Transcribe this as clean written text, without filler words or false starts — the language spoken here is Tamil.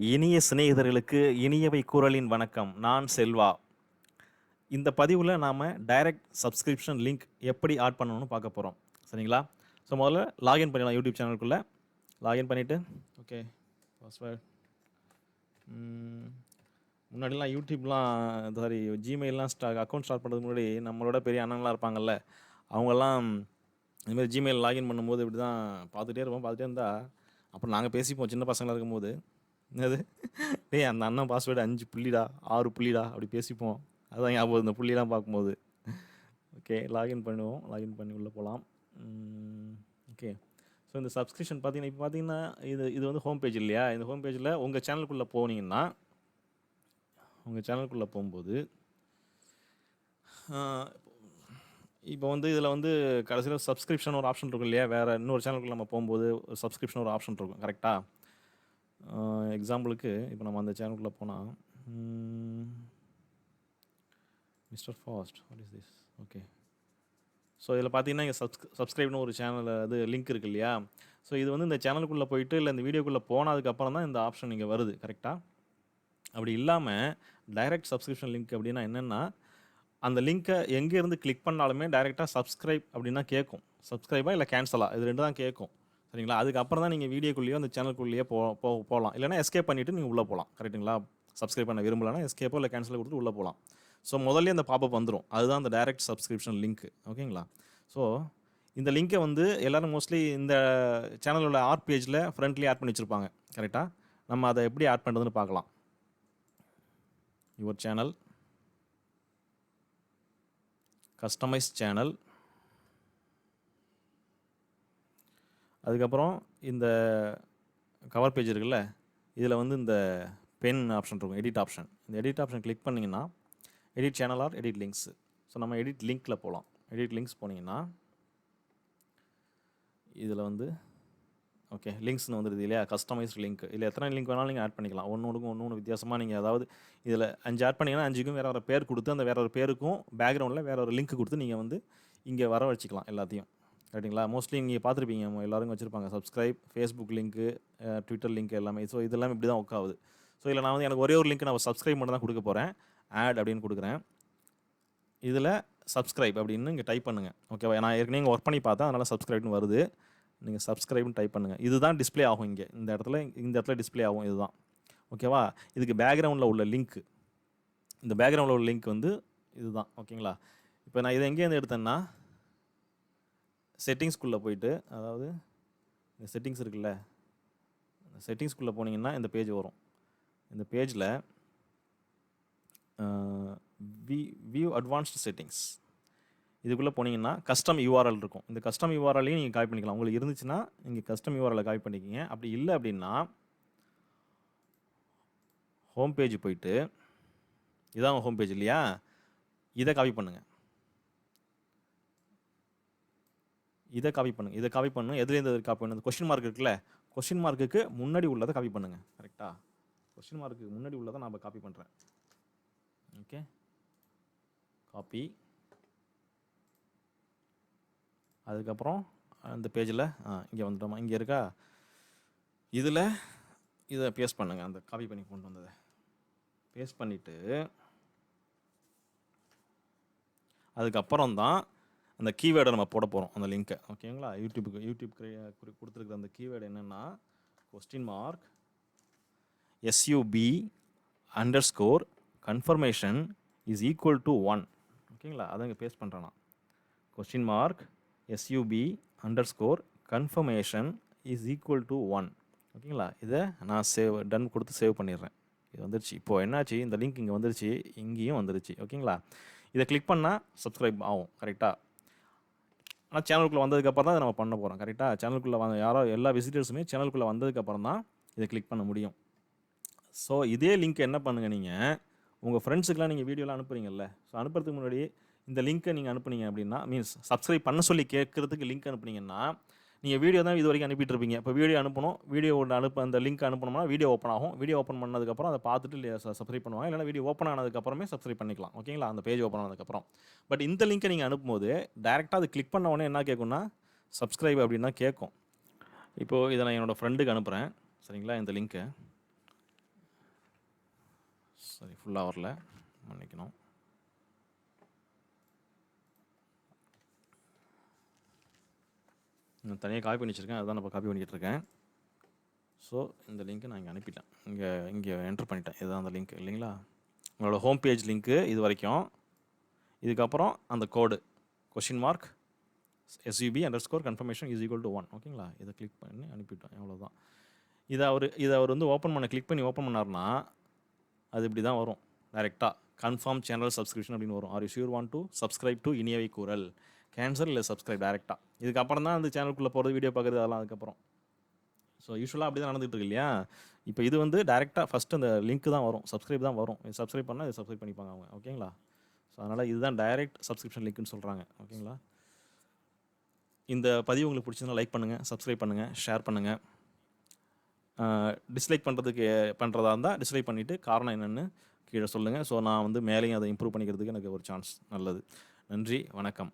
இனிய சிநேகிதர்களுக்கு இனியவை குரலின் வணக்கம். நான் செல்வா. இந்த பதிவில் நாம் டைரக்ட் சப்ஸ்கிரிப்ஷன் லிங்க் எப்படி ஆட் பண்ணணும்னு பார்க்க போகிறோம். சரிங்களா? ஸோ முதல்ல லாகின் பண்ணிடலாம். யூடியூப் சேனலுக்குள்ளே லாகின் பண்ணிவிட்டு ஓகே பாஸ்வேர்ட். முன்னாடிலாம் யூடியூப்லாம் சாரி ஜிமெயிலெலாம் அக்கௌண்ட் ஸ்டார்ட் பண்ணுறதுக்கு முன்னாடி நம்மளோட பெரிய அண்ணன்லாம் இருப்பாங்கல்ல, அவங்கெல்லாம் இதுமாதிரி ஜிமெயில் லாகின் பண்ணும்போது இப்படி தான் பார்த்துட்டே இருந்தால் அப்புறம் நாங்கள் பேசிப்போம் சின்ன பசங்களாக இருக்கும்போது. என்னது டேய் அந்த அண்ணன் பாஸ்வேர்டு 5 புள்ளிடா 6 புள்ளிடா அப்படி பேசிப்போம். அதுதான் ஞாபகம் இந்த புள்ளிலாம் பார்க்கும்போது. ஓகே லாகின் பண்ணுவோம். லாகின் பண்ணி உள்ளே போகலாம். ஓகே ஸோ இந்த சப்ஸ்கிரிப்ஷன் பார்த்தீங்கன்னா இப்போ பார்த்தீங்கன்னா இது வந்து ஹோம் பேஜ் இல்லையா? இந்த ஹோம் பேஜில் உங்கள் சேனலுக்குள்ளே போனீங்கன்னா உங்கள் சேனலுக்குள்ளே போகும்போது இப்போ வந்து இதில் வந்து கடைசியில் சப்ஸ்கிரிப்ஷன் ஒரு ஆப்ஷன் இருக்கும் இல்லையா? வேறு இன்னொரு சேனலுக்குள்ளே நம்ம போகும்போது சப்ஸ்கிரிப்ஷன் ஒரு ஆப்ஷன் இருக்கும் கரெக்டாக? எக்ஸாம்பிளுக்கு இப்போ நம்ம அந்த சேனலுக்குள்ளே போனால் mister fast what is this? Okay so இதில் பார்த்தீங்கன்னா இங்கே சப்ஸ்கிரைப்னு ஒரு சேனல் அது லிங்க் இருக்குது இல்லையா? ஸோ இது வந்து இந்த சேனலுக்குள்ளே போயிட்டு இல்லை இந்த வீடியோக்குள்ளே போனதுக்கப்புறம் தான் இந்த ஆப்ஷன் இங்கே வருது கரெக்டாக? அப்படி இல்லாமல் டைரக்ட் சப்ஸ்கிரிப்ஷன் லிங்க் அப்படின்னா என்னென்னா, அந்த லிங்க்கை எங்கேருந்து கிளிக் பண்ணாலுமே டைரெக்டாக சப்ஸ்கிரைப் அப்படின்னா கேட்கும். சப்ஸ்கிரைபாக இல்லை கேன்சலாக இது ரெண்டு தான் கேட்கும். சரிங்களா? அதுக்கப்புறம் தான் நீங்கள் வீடியோக்குள்ளேயோ அந்த சேனலுக்குள்ளேயே போகலாம். இல்லைனா எஸ்கேப் பண்ணிவிட்டு நீங்கள் உள்ளே போகலாம். கரெக்டுங்களா? சப்ஸ்கிரைப் பண்ண விரும்பலைன்னா எஸ்கேப்போ இல்லை கேன்சல் கொடுத்து உள்ளே போகலாம். ஸோ முதல்ல இந்த பாப்பப் வந்துடும். அதுதான் அந்த டைரக்ட் சப்ஸ்கிரிப்ஷன் லிங்க். ஓகேங்களா? ஸோ இந்த லிங்க்கை வந்து எல்லோரும் மோஸ்ட்லி இந்த சேனலோட ஆர்ட் பேஜில் ஃப்ரண்ட்லேயே ஆட் பண்ணி வச்சுருப்பாங்க. கரெக்டாக? நம்ம அதை எப்படி ஆட் பண்ணுறதுன்னு பார்க்கலாம். யுவர் சேனல், கஸ்டமைஸ் சேனல், அதுக்கப்புறம் இந்த கவர் பேஜ் இருக்குல்ல, இதில் வந்து இந்த பென் ஆப்ஷன் இருக்கும், எடிட் ஆப்ஷன். இந்த எடிட் ஆப்ஷன் கிளிக் பண்ணிங்கன்னா edit channel or edit links. So நம்ம எடிட் லிங்க்கில் போகலாம். எடிட் லிங்க்ஸ் போனீங்கன்னா இதில் வந்து ஓகே லிங்க்ஸ்னு வந்துடுது இல்லையா? Customised link. இல்லை எத்தனை லிங்க் வேணாலும் நீங்கள் ஆட் பண்ணிக்கலாம். ஒன்று வித்தியாசமாக நீங்கள் அதாவது இதில் 5 ஆட் பண்ணிங்கன்னா 5க்கும் வேறு பேர் கொடுத்து அந்த வேறு ஒரு பேருக்கும் பேக்ரவுண்டில் வேறு ஒரு லிங்க் கொடுத்து நீங்கள் வந்து இங்கே வர வச்சுக்கலாம் எல்லாத்தையும். ரைட்டுங்களா? மோஸ்ட்லி நீங்கள் பார்த்துருப்பீங்க எல்லோரும் வச்சுருப்பாங்க subscribe, Facebook link, Twitter link எல்லாமே. ஸோ இதெல்லாம் இப்படி தான் ஒர்க் ஆகுது. ஸோ இதில் நான் வந்து எனக்கு ஒரே ஒரு லிங்க் நான் சப்ஸ்கிரைப் மட்டும் தான் கொடுக்க போகிறேன். ஆட் அப்படின்னு கொடுக்குறேன். இதில் சப்ஸ்கிரைப் அப்படின்னு இங்கே டைப் பண்ணுங்கள். ஓகேவா? நான் ஏற்கனவே இங்கே ஒர்க் பண்ணி பார்த்தேன், அதனால் சப்ஸ்கிரைப்னு வருது. நீங்கள் சப்ஸ்கிரைப்னு டைப் பண்ணுங்கள். இதுதான் டிஸ்பிளே ஆகும் இங்கே இந்த இடத்துல டிஸ்பிளே ஆகும். இதுதான் ஓகேவா? இதுக்கு பேக்ரவுண்டில் உள்ள லிங்க், இந்த பேக்ரவுண்டில் உள்ள லிங்க் வந்து இதுதான். ஓகேங்களா? இப்போ நான் இதை எங்கேருந்து எடுத்தேன்னா செட்டிங்ஸ்குள்ளே போயிட்டு, அதாவது இந்த செட்டிங்ஸ் இருக்குல்ல, இந்த செட்டிங்ஸ்குள்ளே போனீங்கன்னா இந்த பேஜ் வரும். இந்த பேஜில் வியூ அட்வான்ஸ்டு செட்டிங்ஸ் இதுக்குள்ளே போனீங்கன்னா கஸ்டம் யூஆர்எல் இருக்கும். இந்த கஸ்டம் யூஆர்எல்லையும் நீங்கள் காப்பி பண்ணிக்கலாம். உங்களுக்கு இருந்துச்சுன்னா நீங்கள் கஸ்டம் யூஆர்எல் காப்பி பண்ணிக்கிங்க. அப்படி இல்லை அப்படின்னா ஹோம் பேஜ் போயிட்டு, இதான் ஹோம் பேஜ் இல்லையா? இதை காப்பி பண்ணுங்கள். இதை காப்பி பண்ணுங்கள். எதுலேருந்து காப்பி பண்ணுங்க? கொஸ்டின் மார்க் இருக்குல்ல, கொஸ்டின் மார்க்குக்கு முன்னாடி உள்ளதை காப்பி பண்ணுங்கள். கரெக்டாக? கொஸ்டின் மார்க்குக்கு முன்னாடி உள்ளதை நான் காப்பி பண்ணுறேன். Okay copy. அதுக்கப்புறம் அந்த பேஜில் இங்கே வந்துட்டோமா? இங்கே இருக்கா? இதில் இதை பேஸ்ட் பண்ணுங்கள். அந்த காப்பி பண்ணி கொண்டு வந்ததை பேஸ்ட் பண்ணிவிட்டு அதுக்கப்புறம் தான் அந்த கீவேர்டை நம்ம போட போகிறோம், அந்த லிங்க்கை. ஓகேங்களா? யூடியூப் கொடுத்துருக்குற அந்த கீவேர்டு என்னென்னா question mark SUB_confirmation is equal to 1. ஓகேங்களா? அதை இங்கே பேஸ்ட் பண்ணுறேன் நான். Question mark SUB_confirmation is equal to 1. ஓகேங்களா? இதை நான் டன் கொடுத்து சேவ் பண்ணிடுறேன். இது வந்துருச்சு. இப்போது என்னாச்சு, இந்த லிங்க் இங்கே வந்துருச்சு, இங்கேயும் வந்துருச்சு. ஓகேங்களா? இதை கிளிக் பண்ணால் சப்ஸ்கிரைப் ஆகும். கரெக்டாக? ஆனால் சேனலுக்குள்ளே வந்ததுக்கப்புறம் தான் இதை நம்ம பண்ண போகிறோம். கரெக்டாக? சேனலுக்குள்ளே எல்லா விசிட்டர்ஸுமே சேனலுக்குள்ளே வந்ததுக்கப்புறம் தான் இதை கிளிக் பண்ண முடியும். ஸோ இதே லிங்க் என்ன பண்ணுங்கள், நீங்கள் உங்கள் ஃப்ரெண்ட்ஸுக்கெலாம் நீங்கள் வீடியோலாம் அனுப்புறீங்கல்ல, ஸோ அனுப்புறதுக்கு முன்னாடி இந்த லிங்க்கை நீங்கள் அனுப்புனீங்க அப்படின்னா, மீன்ஸ் சப்ஸ்கிரைப் பண்ண சொல்லி கேட்குறதுக்கு லிங்க் அனுப்புனீங்கன்னா, நீங்கள் வீடியோ தான் இது வரைக்கும் அனுப்பிட்டு இருப்பீங்க. இப்போ வீடியோ அனுப்பணும், அந்த லிங்க் அனுப்பணும்னா வீடியோ ஓப்பன் ஆகும். வீடியோ ஓப்பன் பண்ணதுக்கப்புறம் அதை பார்த்துட்டு சப்ஸ்கிரைப் பண்ணுவாங்க. இல்லைனா வீடியோ ஓப்பன் ஆனதுக்கப்புறமே சப்ஸ்கிரைப் பண்ணிக்கலாம். ஓகேங்களா? அந்த பேஜ் ஓப்பன் ஆனதுக்கப்புறம். பட் இந்த லிங்க்கை நீங்கள் அனுப்பும்போது டேரெக்டாக அது கிளிக் பண்ண உடனே என்ன கேட்கும்னா சப்ஸ்கிரைப் அப்படின்னு தான் கேட்கும். இப்போது இதை நான் என்னோடய ஃப்ரெண்டுக்கு அனுப்புகிறேன். சரிங்களா? இந்த லிங்க்கை சரி, ஃபுல்லாக வரல, மன்னிக்கணும். நான் தனியாக காப்பி பண்ணி வச்சுருக்கேன், அதுதான் நான் காப்பி பண்ணிக்கிட்டு இருக்கேன். ஸோ இந்த லிங்க்கை நான் இங்கே அனுப்பிட்டேன், இங்கே என்ட்ரு பண்ணிட்டேன். இதுதான் அந்த லிங்க் இல்லைங்களா? உங்களோட ஹோம் பேஜ் லிங்க்கு இது வரைக்கும். இதுக்கப்புறம் அந்த கோடு $SUB_confirmation is equal to 1. ஓகேங்களா? இதை கிளிக் பண்ணி அனுப்பிட்டோம், அவ்வளோதான். இதை அவர் வந்து ஓப்பன் பண்ண கிளிக் பண்ணி ஓப்பன் பண்ணார்னா அது இப்படி தான் வரும். டைரெக்டாக கன்ஃபார்ம் சேனல் சப்ஸ்கிரிப்ஷன் அப்படின்னு வரும். Are you sure want to subscribe to இனியவை கூறல், கேன்சல் இல்லை சப்ஸ்கிரைப் டைரெக்டாக. இதுக்கப்புறம் தான் அந்த சேனலுக்குள்ளே போகிறது, வீடியோ பார்க்குறது, அதெல்லாம் அதுக்கப்புறம். ஸோ யூஸ்வலாக அப்படி தான் நடந்துகிட்டு இருக்கு இல்லையா? இப்போ இது வந்து டைரெக்டாக ஃபஸ்ட்டு அந்த லிங்க் தான் வரும், சப்ஸ்கிரைப் தான் வரும். சப்ஸ்கிரைப் பண்ணால் இது சப்ஸ்கிரைப் பண்ணிப்பாங்க அவங்க. ஓகேங்களா? ஸோ அதனால் இதுதான் டைரெக்ட் சப்ஸ்கிரிப்ஷன் லிங்க்னு சொல்கிறாங்க. ஓகேங்களா? இந்த பதிவு உங்களுக்கு பிடிச்சதுன்னா லைக் பண்ணுங்கள், சப்ஸ்கிரைப் பண்ணுங்கள், ஷேர் பண்ணுங்கள். டிஸ்லைக் பண்ணுறதா இருந்தால் டிஸ்லைக் பண்ணிவிட்டு காரணம் என்னென்னு கீழே சொல்லுங்கள். ஸோ நான் வந்து மேலேயும் அதை இம்ப்ரூவ் பண்ணிக்கிறதுக்கு எனக்கு ஒரு சான்ஸ். நல்லது. நன்றி, வணக்கம்.